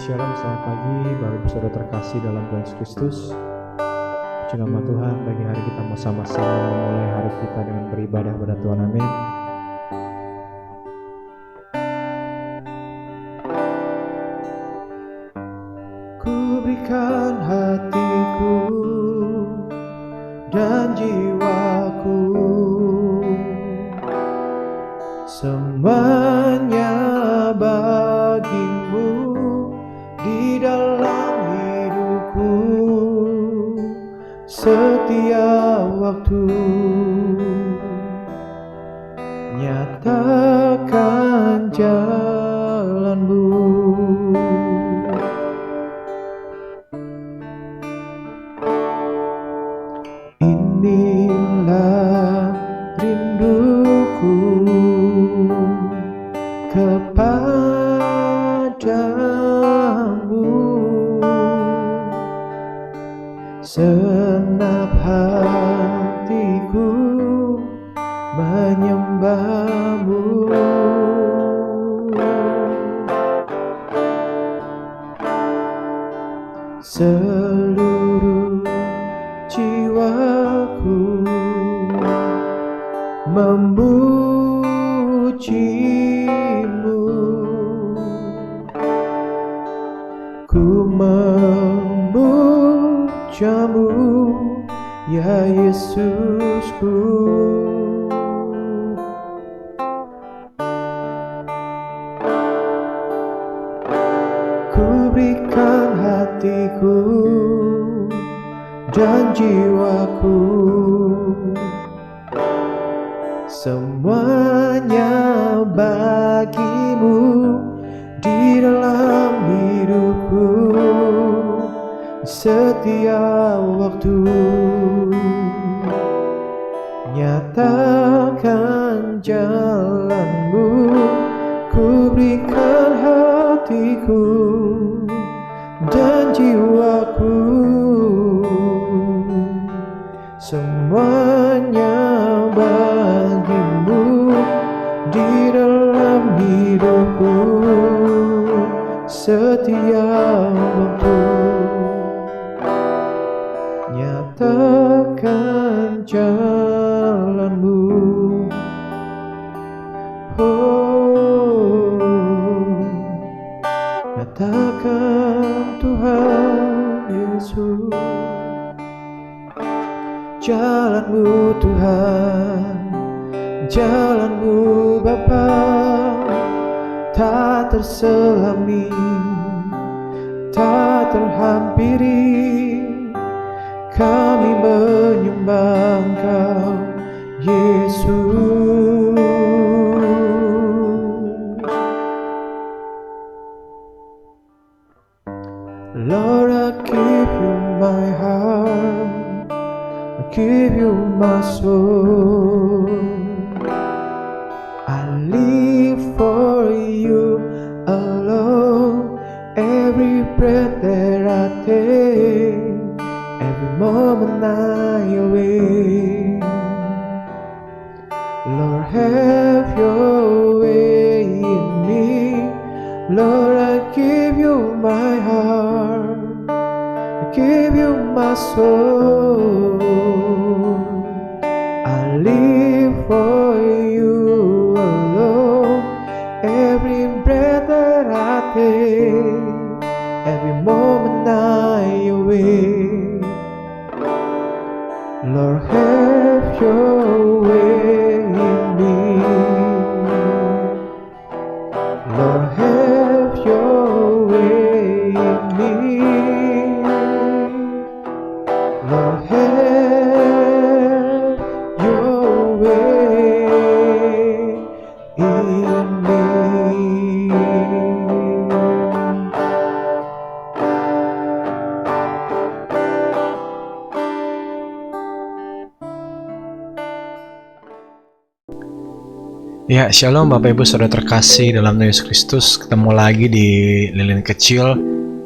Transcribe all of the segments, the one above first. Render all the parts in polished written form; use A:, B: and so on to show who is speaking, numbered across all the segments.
A: Shalom, selamat pagi Bapak Ibu Saudara terkasih dalam Tuhan Yesus Kristus. Puji nama Tuhan, pagi hari kita mau sama-sama memulai hari kita dengan beribadah pada Tuhan. Amin. Ku berikan hatiku dan jiwaku, semuanya bagimu di dalam hidupku, setiap waktu nyatakan jalanmu. Inilah rinduku kepadamu, senap hatiku menyembahmu. Seluruh jiwaku memujimu, ku memujamu ya Yesusku. Ku berikan hatiku dan jiwaku, semuanya bagimu di dalam hidupku, setiap waktu nyatakan jalanmu. Ku berikan hatiku dan jiwaku, semuanya bagimu di dalam hidupku, setiap waktu nyatakan jalanmu. Oh, nyatakan Tuhan Yesus jalanmu, Tuhan, jalanmu Bapa, tak terselami, tak terhampiri. Kami menyembah Engkau Yesus. Lord, I give you my heart, I give you my soul. I live for you alone. Every breath that I take, every moment I awake. Lord, have your way in me. Lord, I give you my heart, I give you my soul. I live for you alone. Every breath that I take, every moment I awake. Lord, have your way in me. Lord, have your way in me. Lord, have your way in me. Ya, shalom Bapak Ibu Saudara terkasih dalam Tuhan Yesus Kristus. Ketemu lagi di Lilin Kecil.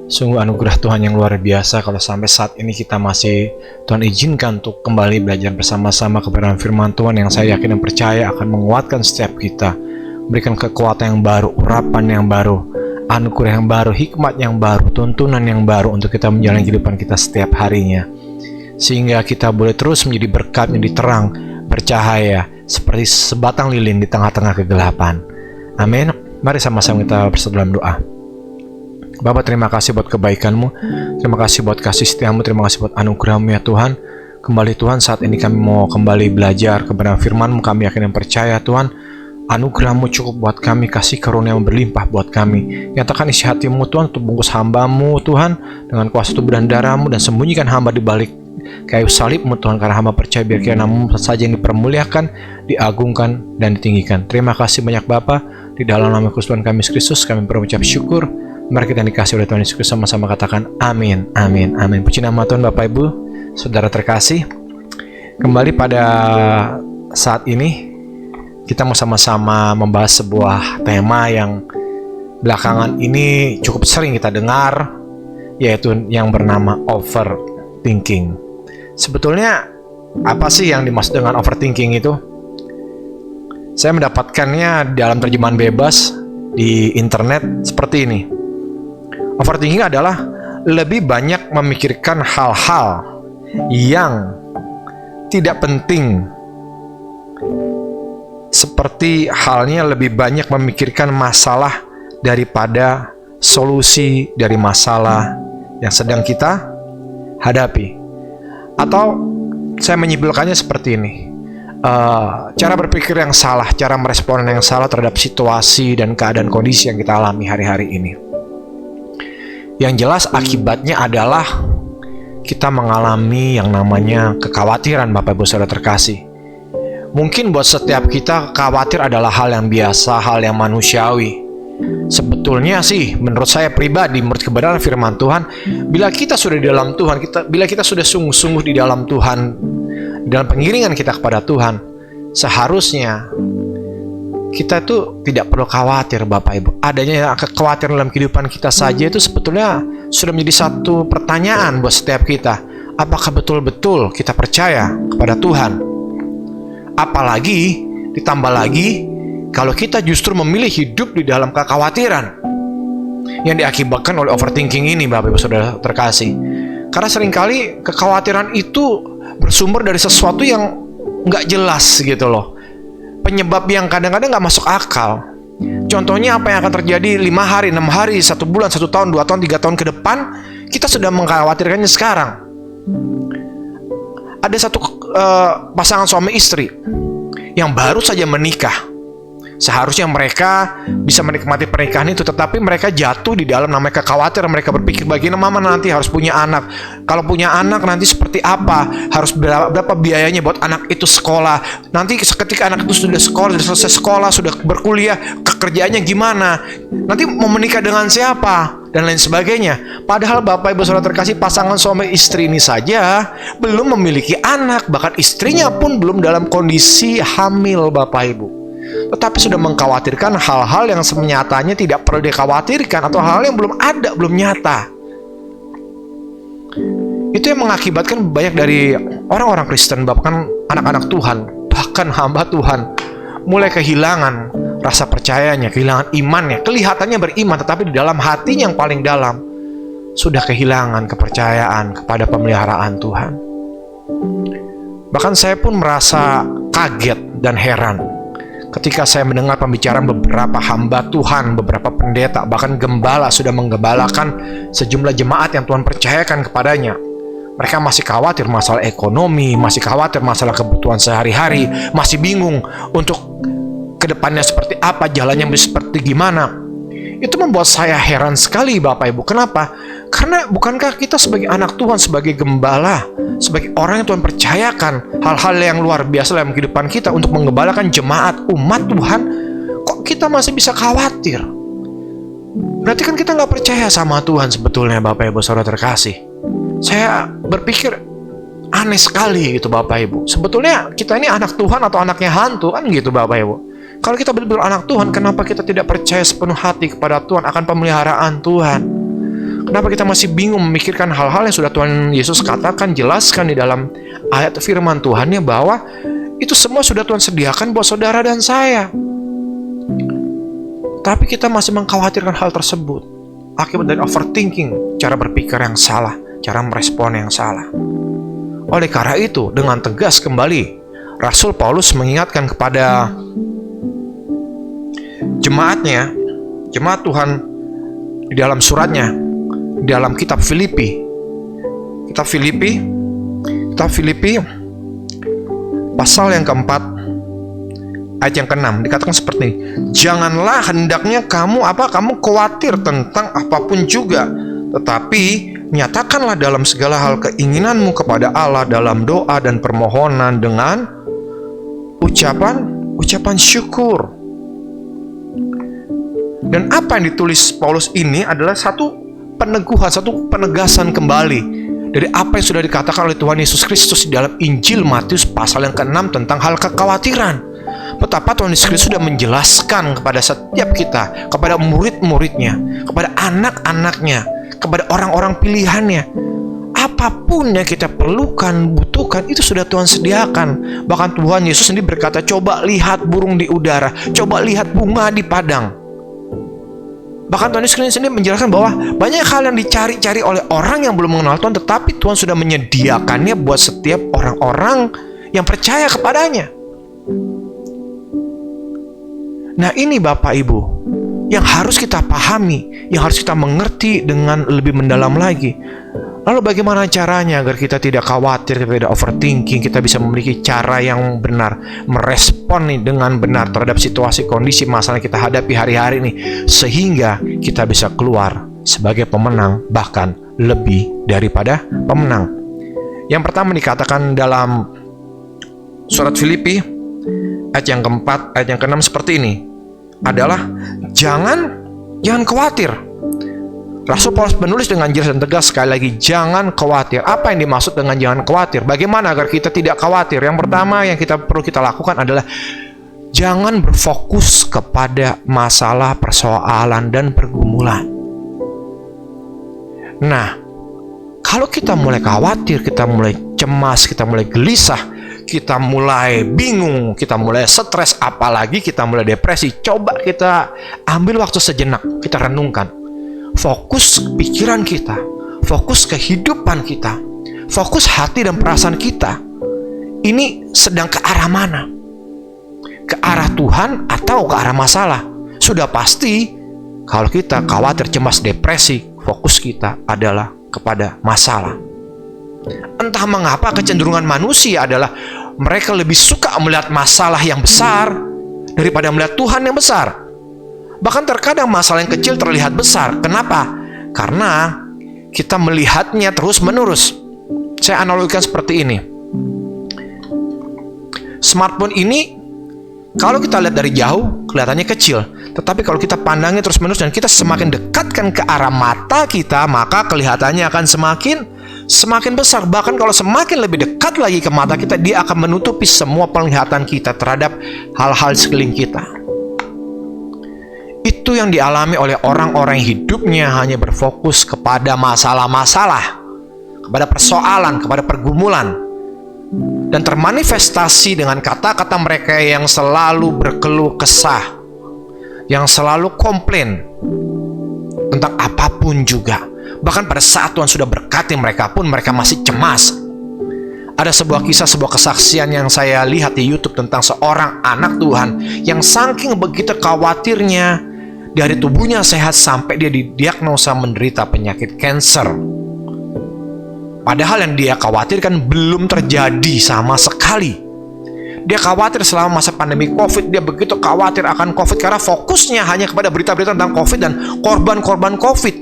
A: Sungguh anugerah Tuhan yang luar biasa kalau sampai saat ini kita masih Tuhan izinkan untuk kembali belajar bersama-sama kebenaran firman Tuhan yang saya yakin dan percaya akan menguatkan setiap kita, berikan kekuatan yang baru, urapan yang baru, anugerah yang baru, hikmat yang baru, tuntunan yang baru untuk kita menjalani kehidupan kita setiap harinya. Sehingga kita boleh terus menjadi berkat, menjadi terang, bercahaya, seperti sebatang lilin di tengah-tengah kegelapan. Amin. Mari sama-sama kita bersatu dalam doa. Bapa, terima kasih buat kebaikan-Mu, terima kasih buat kasih setia-Mu, terima kasih buat anugerah-Mu ya Tuhan. Kembali Tuhan, saat ini kami mau kembali belajar kebenaran firman-Mu. Kami yakin dan percaya Tuhan, anugerah-Mu cukup buat kami, kasih karunia-Mu berlimpah buat kami. Nyatakan isi hati-Mu Tuhan untuk bungkus hamba-Mu Tuhan dengan kuasa tubuh dan darah-Mu, dan sembunyikan hamba di balik kayu salib-Mu Tuhan, karena hamba percaya biar kiranya-Mu saja yang dipermuliakan, diagungkan, dan ditinggikan. Terima kasih banyak Bapa. Di dalam nama Tuhan kami Yesus Kristus kami berucap syukur. Mari kita dikasih oleh Tuhan Yesus Kristus, sama-sama katakan amin, amin, amin. Puji nama Tuhan. Bapak Ibu Saudara terkasih, kembali pada saat ini kita mau sama-sama membahas sebuah tema yang belakangan ini cukup sering kita dengar, yaitu yang bernama overthinking. Sebetulnya apa sih yang dimaksud dengan overthinking itu? Saya mendapatkannya dalam terjemahan bebas di internet seperti ini. Overthinking adalah lebih banyak memikirkan hal-hal yang tidak penting, seperti halnya lebih banyak memikirkan masalah daripada solusi dari masalah yang sedang kita hadapi. Atau saya menyimpulkannya seperti ini. Cara berpikir yang salah, cara merespon yang salah terhadap situasi dan keadaan kondisi yang kita alami hari-hari ini. Yang jelas akibatnya adalah kita mengalami yang namanya kekhawatiran, Bapak Ibu Saudara terkasih. Mungkin buat setiap kita khawatir adalah hal yang biasa, hal yang manusiawi. Sebetulnya sih, menurut saya pribadi, menurut kebenaran firman Tuhan, bila kita sudah di dalam Tuhan, bila kita sudah sungguh-sungguh di dalam Tuhan, dalam pengiringan kita kepada Tuhan, seharusnya kita itu tidak perlu khawatir, Bapak Ibu. Adanya kekhawatiran dalam kehidupan kita saja itu sebetulnya sudah menjadi satu pertanyaan buat setiap kita. Apakah betul-betul kita percaya kepada Tuhan? Apalagi ditambah lagi kalau kita justru memilih hidup di dalam kekhawatiran yang diakibatkan oleh overthinking ini, Bapak Ibu Saudara terkasih. Karena seringkali kekhawatiran itu bersumber dari sesuatu yang nggak jelas gitu loh. Penyebab yang kadang-kadang nggak masuk akal. Contohnya apa yang akan terjadi 5 hari, 6 hari, 1 bulan, 1 tahun, 2 tahun, 3 tahun ke depan, kita sudah mengkhawatirkannya sekarang. Ada satu pasangan suami istri yang baru saja menikah. Seharusnya mereka bisa menikmati pernikahan itu, tetapi mereka jatuh di dalam namanya kekhawatiran. Mereka berpikir, bagaimana mama nanti harus punya anak. Kalau punya anak nanti seperti apa? Harus berapa biayanya buat anak itu sekolah. Nanti ketika anak itu sudah sekolah, sudah selesai sekolah, sudah berkuliah, kerjaannya gimana? Nanti mau menikah dengan siapa? Dan lain sebagainya. Padahal Bapak Ibu Saudara terkasih, pasangan suami istri ini saja belum memiliki anak. Bahkan istrinya pun belum dalam kondisi hamil, Bapak Ibu. Tetapi sudah mengkhawatirkan hal-hal yang sebenarnya tidak perlu dikhawatirkan, atau hal-hal yang belum ada, belum nyata. Itu yang mengakibatkan banyak dari orang-orang Kristen, bahkan anak-anak Tuhan, bahkan hamba Tuhan, mulai kehilangan rasa percayanya, kehilangan imannya. Kelihatannya beriman, tetapi di dalam hatinya yang paling dalam sudah kehilangan kepercayaan kepada pemeliharaan Tuhan. Bahkan saya pun merasa kaget dan heran ketika saya mendengar pembicaraan beberapa hamba Tuhan, beberapa pendeta, bahkan gembala sudah menggembalakan sejumlah jemaat yang Tuhan percayakan kepadanya. Mereka masih khawatir masalah ekonomi, masih khawatir masalah kebutuhan sehari-hari, masih bingung untuk kedepannya seperti apa, jalannya seperti gimana. Itu membuat saya heran sekali, Bapak Ibu. Kenapa? Karena bukankah kita sebagai anak Tuhan, sebagai gembala, sebagai orang yang Tuhan percayakan hal-hal yang luar biasa dalam kehidupan kita untuk menggembalakan jemaat umat Tuhan, kok kita masih bisa khawatir? Berarti kan kita nggak percaya sama Tuhan sebetulnya, Bapak Ibu Saudara terkasih. Saya berpikir aneh sekali gitu, Bapak Ibu. Sebetulnya kita ini anak Tuhan atau anaknya hantu kan gitu, Bapak Ibu. Kalau kita benar-benar anak Tuhan, kenapa kita tidak percaya sepenuh hati kepada Tuhan akan pemeliharaan Tuhan? Kenapa kita masih bingung memikirkan hal-hal yang sudah Tuhan Yesus katakan, jelaskan di dalam ayat firman Tuhannya, bahwa itu semua sudah Tuhan sediakan buat saudara dan saya. Tapi kita masih mengkhawatirkan hal tersebut akibat dari overthinking, cara berpikir yang salah, cara merespon yang salah. Oleh karena itu, dengan tegas kembali, Rasul Paulus mengingatkan kepada jemaat Tuhan di dalam suratnya, di dalam kitab Filipi. Kitab Filipi pasal yang keempat, ayat yang ke-6 dikatakan seperti ini. Janganlah hendaknya kamu khawatir tentang apapun juga, tetapi nyatakanlah dalam segala hal keinginanmu kepada Allah dalam doa dan permohonan dengan ucapan syukur. Dan apa yang ditulis Paulus ini adalah satu peneguhan, satu penegasan kembali dari apa yang sudah dikatakan oleh Tuhan Yesus Kristus di dalam Injil Matius pasal yang ke-6 tentang hal kekhawatiran. Betapa Tuhan Yesus Kristus sudah menjelaskan kepada setiap kita, kepada murid-muridnya, kepada anak-anaknya, kepada orang-orang pilihannya, apapun yang kita perlukan, butuhkan, itu sudah Tuhan sediakan. Bahkan Tuhan Yesus sendiri berkata, coba lihat burung di udara, coba lihat bunga di padang. Bahkan Tuhan Yesus sendiri menjelaskan bahwa banyak hal yang dicari-cari oleh orang yang belum mengenal Tuhan, tetapi Tuhan sudah menyediakannya buat setiap orang-orang yang percaya kepadanya. Nah, ini Bapak Ibu yang harus kita pahami, yang harus kita mengerti dengan lebih mendalam lagi. Lalu bagaimana caranya agar kita tidak khawatir, tidak overthinking, kita bisa memiliki cara yang benar, merespon dengan benar terhadap situasi, kondisi, masalah yang kita hadapi hari-hari ini, sehingga kita bisa keluar sebagai pemenang, bahkan lebih daripada pemenang. Yang pertama dikatakan dalam surat Filipi ayat yang keempat, ayat yang ke-6 seperti ini, adalah jangan khawatir. Rasul Paulus menulis dengan jelas dan tegas sekali lagi, jangan khawatir. Apa yang dimaksud dengan jangan khawatir? Bagaimana agar kita tidak khawatir? Yang pertama yang perlu kita lakukan adalah jangan berfokus kepada masalah, persoalan, dan pergumulan. Nah, kalau kita mulai khawatir, kita mulai cemas, kita mulai gelisah, kita mulai bingung, kita mulai stres, apalagi kita mulai depresi, coba kita ambil waktu sejenak, kita renungkan. Fokus pikiran kita, fokus kehidupan kita, fokus hati dan perasaan kita. Ini sedang ke arah mana? Ke arah Tuhan atau ke arah masalah? Sudah pasti, kalau kita khawatir, cemas, depresi, fokus kita adalah kepada masalah. Entah mengapa kecenderungan manusia adalah mereka lebih suka melihat masalah yang besar daripada melihat Tuhan yang besar. Bahkan terkadang masalah yang kecil terlihat besar. Kenapa? Karena kita melihatnya terus-menerus. Saya analogikan seperti ini. Smartphone ini, kalau kita lihat dari jauh, kelihatannya kecil. Tetapi kalau kita pandangnya terus-menerus dan kita semakin dekatkan ke arah mata kita, maka kelihatannya akan semakin besar. Bahkan kalau semakin lebih dekat lagi ke mata kita, dia akan menutupi semua penglihatan kita terhadap hal-hal sekeliling kita. Itu yang dialami oleh orang-orang yang hidupnya hanya berfokus kepada masalah-masalah, kepada persoalan, kepada pergumulan, dan termanifestasi dengan kata-kata mereka yang selalu berkeluh kesah, yang selalu komplain tentang apapun juga. Bahkan pada saat Tuhan sudah berkati mereka pun, mereka masih cemas. Ada sebuah kisah, sebuah kesaksian yang saya lihat di YouTube tentang seorang anak Tuhan yang saking begitu khawatirnya dari tubuhnya sehat sampai dia didiagnosa menderita penyakit kanker. Padahal yang dia khawatirkan belum terjadi sama sekali. Dia khawatir selama masa pandemi COVID, dia begitu khawatir akan COVID karena fokusnya hanya kepada berita-berita tentang COVID dan korban-korban COVID.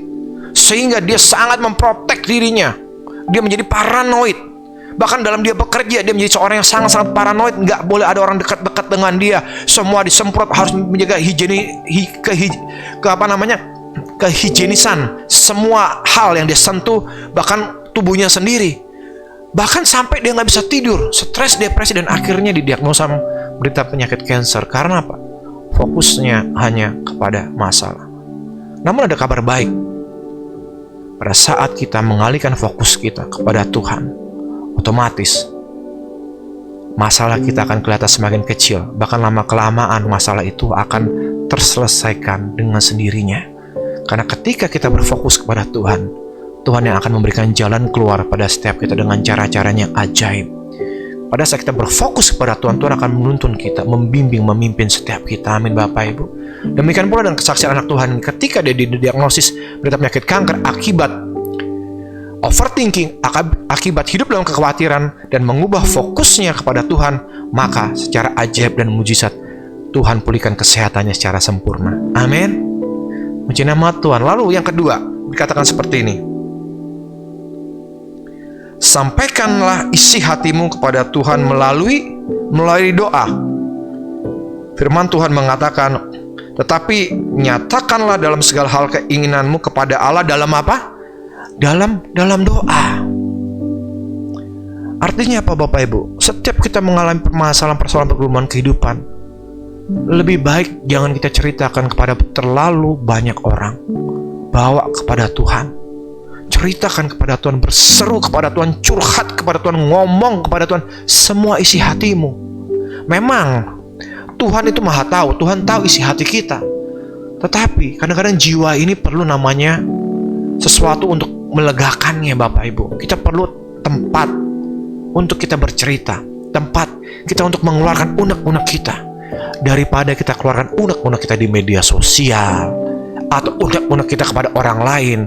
A: Sehingga dia sangat memprotek dirinya. Dia menjadi paranoid. Bahkan dalam dia bekerja, dia menjadi seorang yang sangat-sangat paranoid. Nggak boleh ada orang dekat-dekat dengan dia. Semua disemprot, harus menjaga kehigienisan. Semua hal yang dia sentuh, bahkan tubuhnya sendiri. Bahkan sampai dia nggak bisa tidur, stres, depresi, dan akhirnya didiagnosa berita penyakit kanker. Karena apa? Fokusnya hanya kepada masalah. Namun ada kabar baik. Pada saat kita mengalihkan fokus kita kepada Tuhan, otomatis masalah kita akan kelihatan semakin kecil. Bahkan lama-kelamaan masalah itu akan terselesaikan dengan sendirinya. Karena ketika kita berfokus kepada Tuhan, Tuhan yang akan memberikan jalan keluar pada setiap kita dengan cara-caranya yang ajaib. Pada saat kita berfokus kepada Tuhan, Tuhan akan menuntun kita, membimbing, memimpin setiap kita. Amin Bapak Ibu. Demikian pula dengan kesaksian anak Tuhan ketika dia didiagnosis menderita penyakit kanker akibat overthinking, akibat hidup dalam kekhawatiran dan mengubah fokusnya kepada Tuhan, maka secara ajaib dan mujizat Tuhan pulihkan kesehatannya secara sempurna. Amin. Puji nama Tuhan. Lalu yang kedua dikatakan seperti ini. Sampaikanlah isi hatimu kepada Tuhan melalui doa. Firman Tuhan mengatakan, tetapi nyatakanlah dalam segala hal keinginanmu kepada Allah dalam apa? Dalam doa. Artinya apa Bapak Ibu? Setiap kita mengalami permasalahan pergumulan kehidupan, lebih baik jangan kita ceritakan kepada terlalu banyak orang. Bawa kepada Tuhan. Ceritakan kepada Tuhan, berseru kepada Tuhan, curhat kepada Tuhan, ngomong kepada Tuhan semua isi hatimu. Memang Tuhan itu maha tahu, Tuhan tahu isi hati kita. Tetapi kadang-kadang jiwa ini perlu namanya sesuatu untuk melegakannya Bapak Ibu. Kita perlu tempat untuk kita bercerita, tempat kita untuk mengeluarkan unek-unek kita. Daripada kita keluarkan unek-unek kita di media sosial atau unek-unek kita kepada orang lain,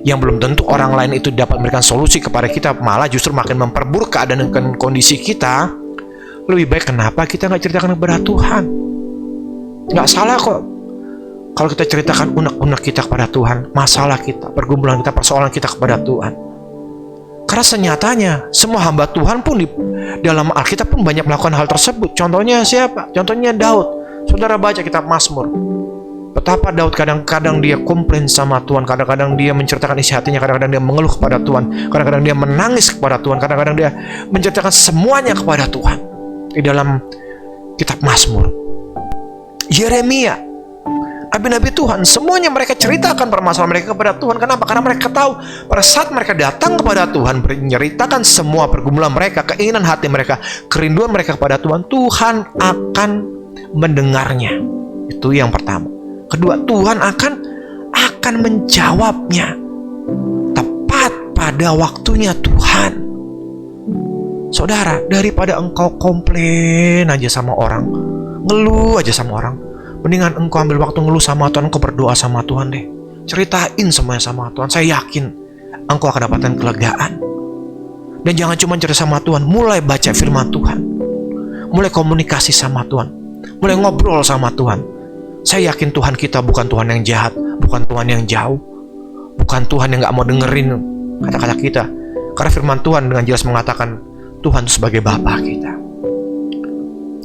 A: yang belum tentu orang lain itu dapat memberikan solusi kepada kita, malah justru makin memperburuk keadaan dan kondisi kita. Lebih baik kenapa kita nggak ceritakan kepada Tuhan? Nggak salah kok kalau kita ceritakan unek-unek kita kepada Tuhan, masalah kita, pergumulan kita, persoalan kita kepada Tuhan. Karena senyatanya semua hamba Tuhan pun di dalam Alkitab pun banyak melakukan hal tersebut. Contohnya siapa? Contohnya Daud. Saudara baca kitab Mazmur. Betapa Daud kadang-kadang dia komplain sama Tuhan, kadang-kadang dia menceritakan isi hatinya, kadang-kadang dia mengeluh kepada Tuhan, kadang-kadang dia menangis kepada Tuhan, kadang-kadang dia menceritakan semuanya kepada Tuhan. Di dalam kitab Mazmur, Yeremia, nabi-nabi Tuhan, semuanya mereka ceritakan permasalahan mereka kepada Tuhan. Kenapa? Karena mereka tahu pada saat mereka datang kepada Tuhan, menceritakan semua pergumulan mereka, keinginan hati mereka, kerinduan mereka kepada Tuhan, Tuhan akan mendengarnya. Itu yang pertama. Kedua, Tuhan akan menjawabnya tepat pada waktunya Tuhan. Saudara, daripada engkau komplain aja sama orang, ngeluh aja sama orang, mendingan engkau ambil waktu ngeluh sama Tuhan, engkau berdoa sama Tuhan deh. Ceritain semuanya sama Tuhan. Saya yakin engkau akan dapatkan kelegaan. Dan jangan cuma cerita sama Tuhan, mulai baca firman Tuhan, mulai komunikasi sama Tuhan, mulai ngobrol sama Tuhan. Saya yakin Tuhan kita bukan Tuhan yang jahat, bukan Tuhan yang jauh, bukan Tuhan yang gak mau dengerin kata-kata kita. Karena firman Tuhan dengan jelas mengatakan Tuhan itu sebagai Bapa kita.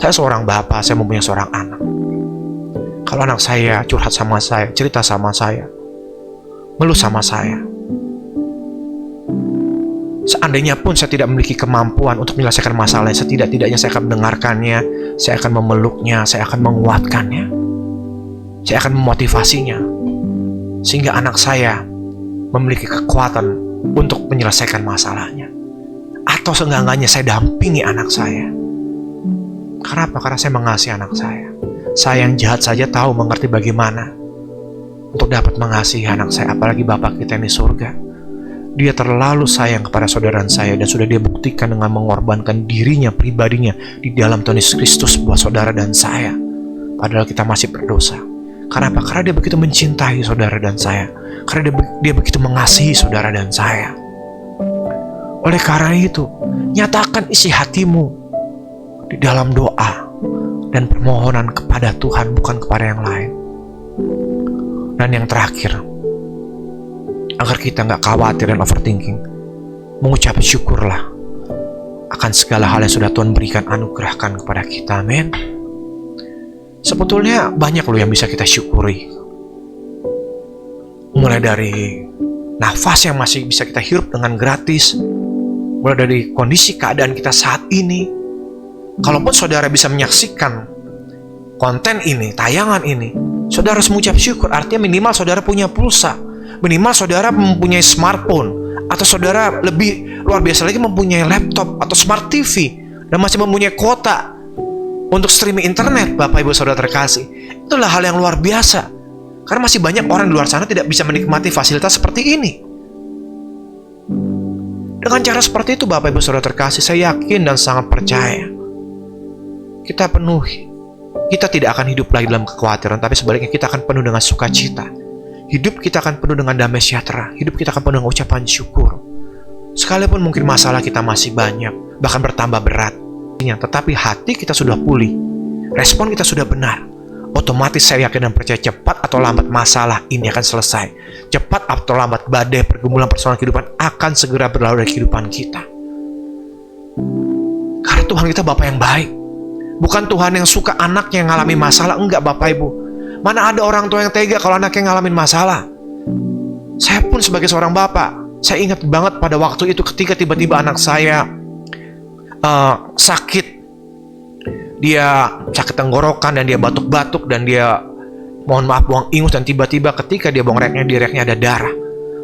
A: Saya seorang Bapa, saya mempunyai seorang anak. Kalau anak saya curhat sama saya, cerita sama saya, ngeluh sama saya, seandainya pun saya tidak memiliki kemampuan untuk menyelesaikan masalahnya, setidak-tidaknya saya akan mendengarkannya, saya akan memeluknya, saya akan menguatkannya, saya akan memotivasinya, sehingga anak saya memiliki kekuatan untuk menyelesaikan masalahnya. Atau seenggak-enggaknya saya dampingi anak saya. Kenapa? Karena saya mengasihi anak saya. Saya yang jahat saja tahu mengerti bagaimana untuk dapat mengasihi anak saya, apalagi Bapa kita yang di surga. Dia terlalu sayang kepada saudara saya, dan sudah dia buktikan dengan mengorbankan dirinya, pribadinya di dalam Tuhan Yesus Kristus buat saudara dan saya, padahal kita masih berdosa. Kenapa? Karena dia begitu mencintai saudara dan saya. Karena dia begitu mengasihi saudara dan saya. Oleh karena itu, nyatakan isi hatimu di dalam doa dan permohonan kepada Tuhan, bukan kepada yang lain. Dan yang terakhir, agar kita nggak khawatir dan overthinking, mengucap syukurlah akan segala hal yang sudah Tuhan berikan, anugerahkan kepada kita. Amin. Sebetulnya banyak loh yang bisa kita syukuri. Mulai dari nafas yang masih bisa kita hirup dengan gratis, mulai dari kondisi keadaan kita saat ini. Kalaupun saudara bisa menyaksikan konten ini, tayangan ini, saudara harus mengucap syukur. Artinya minimal saudara punya pulsa, minimal saudara mempunyai smartphone, atau saudara lebih luar biasa lagi mempunyai laptop atau smart TV, dan masih mempunyai kuota untuk streaming internet, Bapak Ibu Saudara terkasih. Itulah hal yang luar biasa. Karena masih banyak orang di luar sana tidak bisa menikmati fasilitas seperti ini. Dengan cara seperti itu, Bapak Ibu Saudara terkasih, saya yakin dan sangat percaya kita penuhi. Kita tidak akan hidup lagi dalam kekhawatiran, tapi sebaliknya kita akan penuh dengan sukacita. Hidup kita akan penuh dengan damai sejahtera. Hidup kita akan penuh dengan ucapan syukur. Sekalipun mungkin masalah kita masih banyak, bahkan bertambah berat, tetapi hati kita sudah pulih. Respon kita sudah benar. Otomatis saya yakin dan percaya cepat atau lambat masalah ini akan selesai. Cepat atau lambat badai pergumulan persoalan kehidupan akan segera berlalu dari kehidupan kita. Karena Tuhan kita Bapa yang baik. Bukan Tuhan yang suka anaknya yang ngalami masalah. Enggak, Bapak Ibu. Mana ada orang tua yang tega kalau anaknya ngalamin masalah. Saya pun sebagai seorang bapak, saya ingat banget pada waktu itu ketika tiba-tiba anak saya sakit. Dia sakit tenggorokan dan dia batuk-batuk dan dia mohon maaf buang ingus, dan tiba-tiba ketika dia buang reaknya, di reaknya ada darah.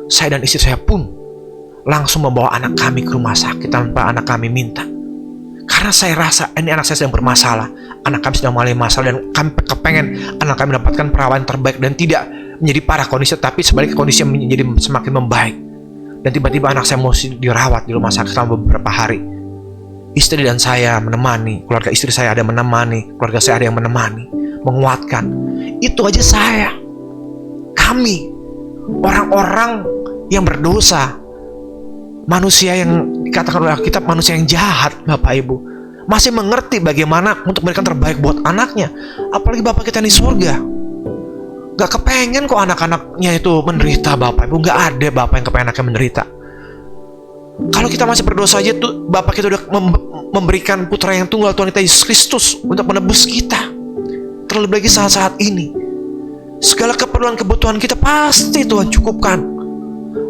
A: Saya dan istri saya pun langsung membawa anak kami ke rumah sakit tanpa anak kami minta. Karena saya rasa ini anak saya sedang bermasalah, anak kami sedang mengalami masalah, dan kami kepengen anak kami mendapatkan perawatan terbaik dan tidak menjadi parah kondisi, tapi sebaliknya kondisi menjadi semakin membaik. Dan tiba-tiba anak saya mesti dirawat di rumah sakit selama beberapa hari. Istri dan saya menemani, keluarga istri saya ada menemani, keluarga saya ada yang menemani, menguatkan. Itu aja saya. Kami, orang-orang yang berdosa, manusia yang dikatakan oleh Alkitab manusia yang jahat, Bapak Ibu, masih mengerti bagaimana untuk memberikan terbaik buat anaknya. Apalagi Bapak kita di surga. Gak kepengen kok anak-anaknya itu menderita, Bapak Ibu. Gak ada Bapak yang kepengen anaknya menderita. Kalau kita masih berdosa aja tuh, Bapak kita udah memberikan putra yang tunggal, Tuhan kita Yesus Kristus, untuk menebus kita. Terlebih lagi saat-saat ini, segala keperluan-kebutuhan kita pasti Tuhan cukupkan.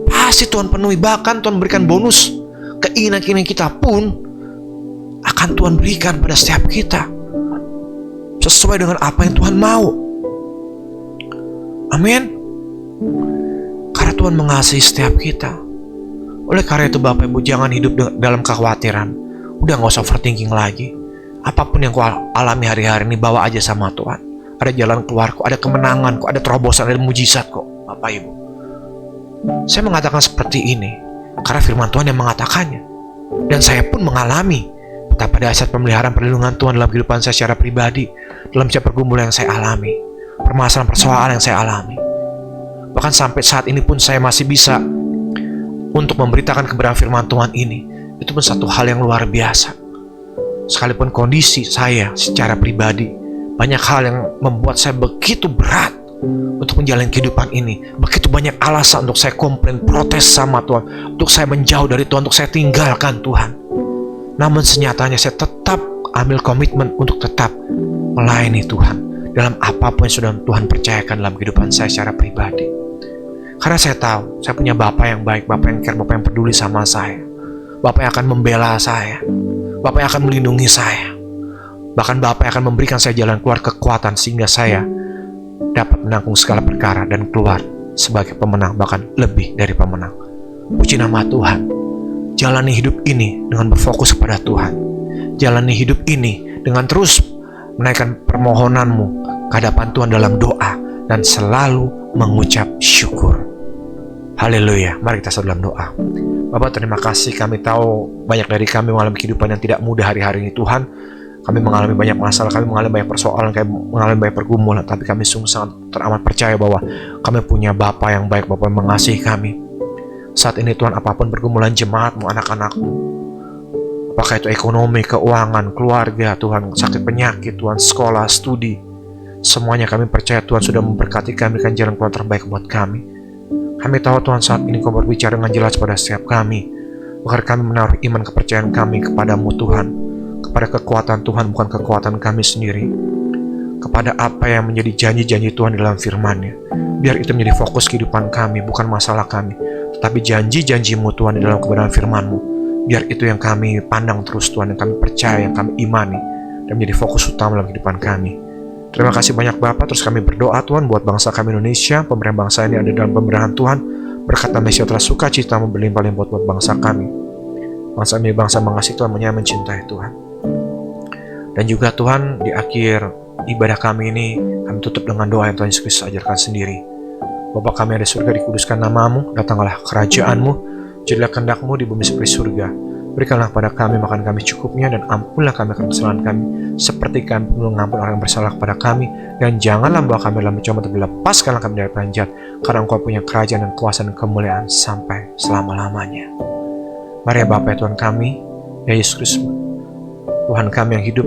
A: Pasti Tuhan penuhi. Bahkan Tuhan berikan bonus. Keinginan-keinginan kita pun akan Tuhan berikan pada setiap kita, sesuai dengan apa yang Tuhan mau. Amin. Karena Tuhan mengasihi setiap kita. Oleh karena itu Bapak Ibu, jangan hidup dalam kekhawatiran. Udah gak usah overthinking lagi. Apapun yang kau alami hari-hari ini, bawa aja sama Tuhan. Ada jalan keluar kok, ada kemenangan kok, ada terobosan, ada mujizat kok, Bapak Ibu. Saya mengatakan seperti ini karena firman Tuhan yang mengatakannya. Dan saya pun mengalami betapa dahsyat pemeliharaan perlindungan Tuhan dalam kehidupan saya secara pribadi, dalam setiap pergumulan yang saya alami, permasalahan persoalan yang saya alami. Bahkan sampai saat ini pun saya masih bisa untuk memberitakan kebenaran firman Tuhan ini. Itu pun satu hal yang luar biasa. Sekalipun kondisi saya secara pribadi, banyak hal yang membuat saya begitu berat untuk menjalani kehidupan ini. Begitu banyak alasan untuk saya komplain, protes sama Tuhan, untuk saya menjauh dari Tuhan, untuk saya tinggalkan Tuhan. Namun senyatanya saya tetap ambil komitmen untuk tetap melayani Tuhan dalam apapun yang sudah Tuhan percayakan dalam kehidupan saya secara pribadi. Karena saya tahu, saya punya Bapak yang baik, Bapak yang care, Bapak yang peduli sama saya. Bapak yang akan membela saya, Bapak yang akan melindungi saya. Bahkan Bapak yang akan memberikan saya jalan keluar kekuatan sehingga saya dapat menanggung segala perkara dan keluar sebagai pemenang, bahkan lebih dari pemenang. Puji nama Tuhan. Jalani hidup ini dengan berfokus kepada Tuhan. Jalani hidup ini dengan terus menaikkan permohonanmu ke hadapan Tuhan dalam doa dan selalu mengucap syukur. Haleluya. Mari kita dalam doa. Bapak, terima kasih. Kami tahu banyak dari kami mengalami kehidupan yang tidak mudah hari-hari ini, Tuhan. Kami mengalami banyak masalah, kami mengalami banyak persoalan, kami mengalami banyak pergumulan, tapi kami sungguh sangat teramat percaya bahwa kami punya Bapa yang baik, Bapa yang mengasihi kami. Saat ini Tuhan, apapun pergumulan jemaatmu, anak-anakmu, apakah itu ekonomi, keuangan, keluarga, Tuhan, sakit penyakit, Tuhan, sekolah, studi, semuanya kami percaya Tuhan sudah memberkati kami, kan jalan keluar terbaik buat kami. Kami tahu Tuhan saat ini Kau berbicara dengan jelas pada setiap kami, agar kami menaruh iman kepercayaan kami kepadamu Tuhan, kepada kekuatan Tuhan, bukan kekuatan kami sendiri, kepada apa yang menjadi janji-janji Tuhan dalam firman-Nya. Biar itu menjadi fokus kehidupan kami, bukan masalah kami, tetapi janji-janji-Mu Tuhan di dalam kebenaran firman-Mu. Biar itu yang kami pandang terus Tuhan, yang kami percaya, yang kami imani, dan menjadi fokus utama dalam kehidupan kami. Terima kasih banyak Bapak. Terus kami berdoa Tuhan buat bangsa kami Indonesia, pemerintahan bangsa ini ada dalam pemerintahan Tuhan. Berkat damai sejahtera sukacita berlimpah-limpah buat bangsa kami. Bangsa ini bangsa mengasihi Tuhan, menyayangi, mencintai Tuhan. Dan juga Tuhan, di akhir ibadah kami ini, kami tutup dengan doa yang Tuhan Yesus Kristus ajarkan sendiri. Bapa kami ada di surga, dikuduskan namamu, datanglah kerajaanmu, jadilah kehendak-mu di bumi seperti surga. Berikanlah kepada kami makan kami cukupnya, dan ampunlah kami akan kesalahan kami, seperti kami pun mengampuni orang yang bersalah kepada kami. Dan janganlah membawa kami dalam pencobaan, tapi lepaskanlah kami dari penjahat, karena Engkau punya kerajaan dan kuasa dan kemuliaan sampai selama-lamanya. Mari ya Bapa ya Tuhan kami, ya Yesus Kristus, Tuhan kami yang hidup,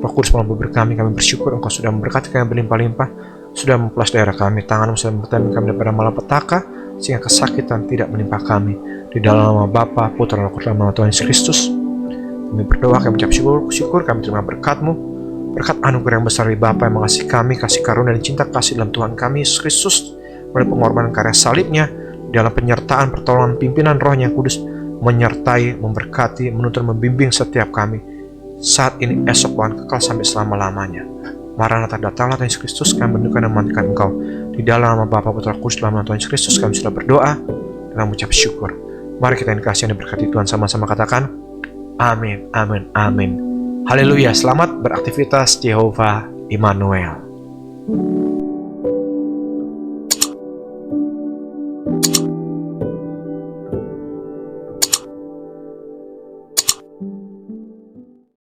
A: Roh Kudus melalui kami bersyukur Engkau sudah memberkati kami berlimpah-limpah, sudah mempelas daerah kami, tangan-Mu sudah mempertahankan kami daripada malapetaka, sehingga kesakitan tidak menimpa kami. Di dalam nama Bapa, Putra, dan Roh Kudus, dalam nama Tuhan Yesus Kristus, kami berdoa, kami mengucap syukur, kami terima berkat-Mu, berkat anugerah yang besar dari Bapa yang mengasihi kami, kasih karunia dan cinta kasih dalam Tuhan kami Yesus Kristus, melalui pengorbanan karya salibnya, dalam penyertaan pertolongan pimpinan Roh-Nya yang kudus, menyertai, memberkati, menuntun, membimbing setiap kami, saat ini, esok, bahkan kekal sampai selama-lamanya. Maranatha, datanglah Tuhan Yesus Kristus, kami merindukan dan menantikan Engkau. Di dalam nama Bapa, Putra, Kudus, dalam nama Tuhan Yesus Kristus, kami sudah berdoa dan mengucap syukur. Mari kita yang dikasihi dan diberkati Tuhan sama-sama katakan, amin, amin, amin. Haleluya, selamat beraktivitas Jehovah Immanuel.